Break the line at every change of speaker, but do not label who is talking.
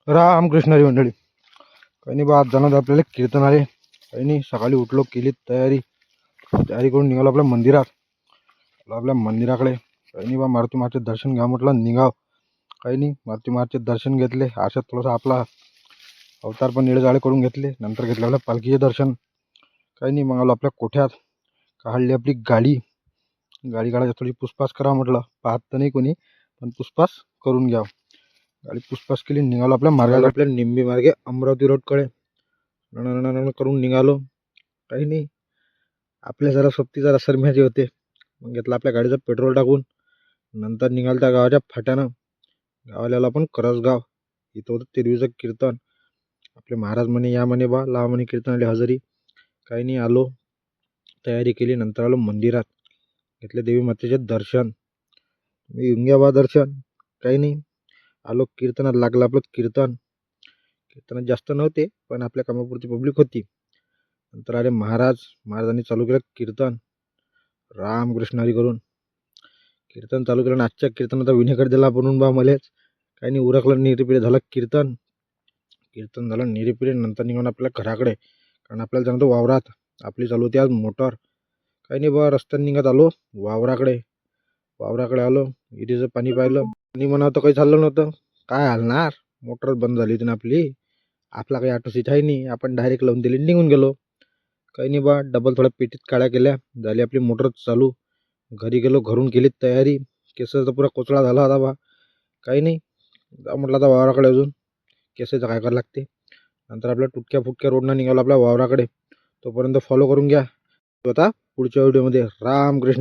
रामकृष्ण हरी मंडळी. काही नाही बा, आज जाणार आपल्याला कीर्तन आले. काही नाही, सकाळी उठलो, केली तयारी करून निघालो आपल्या मंदिरात. आपल्या मंदिराकडे काही नाही बा, मारुती महाराजचे दर्शन घ्या म्हटलं, निघाव. काही नाही, मारुती महाराजचे दर्शन घेतले. आशात थोडासा आपला अवतार पण निळजाळे करून घेतले. नंतर घेतले आपल्या पालखीचे दर्शन. काही नाही, मग आलो आपल्या कोठ्यात. काढली आपली गाडी काढायची, थोडी पुसपास करा म्हटलं. पाहत तर नाही कोणी, पण पुसपास करून घ्या. गाडी पुसपास केली, निघालो आपल्या मार्गाला, आपल्या निंबी मार्गे अमरावती रोडकडे करून निघालो. काही नाही, आपल्या जरा सोबती जरा सरम्याचे होते. मग घेतला आपल्या गाडीचं पेट्रोल टाकून. नंतर निघाल त्या गावाच्या फाट्यानं. गावाला आपण करसगाव. इथं होतं तिरवीचं कीर्तन. आपले महाराज म्हणे या म्हणे बा, लावा म्हणे कीर्तनाला हजेरी. काही नाही, आलो, तयारी केली. नंतर आलो मंदिरात, घेतले देवी मातेचे दर्शन. मी येऊन घ्या बा दर्शन. काही नाही, आलो कीर्तनात. लागलं आपलं कीर्तनात जास्त नव्हते, पण आपल्या कामापुरती पब्लिक होती. नंतर आले महाराजांनी चालू केलं कीर्तन. रामकृष्ण हरी करून कीर्तन चालू केलं. आजच्या कीर्तनाचा विनेकर दिला बनवून बा मलेच. काही नाही, उरकलं, निरीपिरे झालं कीर्तन झालं निरीपिरे. नंतर निघून आपल्या घराकडे, कारण आपल्याला जाणतो वावरात. आपली चालू होती आज मोटर. काही नाही बा, रस्त्याने निघत आलो वावराकडे आलो. इरीचं पाणी पाहिलं. पाणी म्हणावं तर काही चाललं नव्हतं. काय हलणार, मोटर बंद झाली होती ना आपली. आपला काही ऑटो सीट आहे नाही, आपण डायरेक्ट लावून दिली, निघून गेलो. काही नाही बा, डबल थोड्या पेटीत काळ्या केल्या, झाली आपली मोटर चालू. घरी गेलो, घरून केली तयारी. केसाचा पुरा कोचळा झाला होता बा. काही नाही, म्हटलं आता वावराकडे अजून केसाचं काय करावं लागते. नंतर आपल्या तुटक्या फुटक्या रोडनं निघालो आपल्या वावराकडे. तोपर्यंत फॉलो करून घ्या. आता पुढच्या व्हिडिओमध्ये. रामकृष्ण.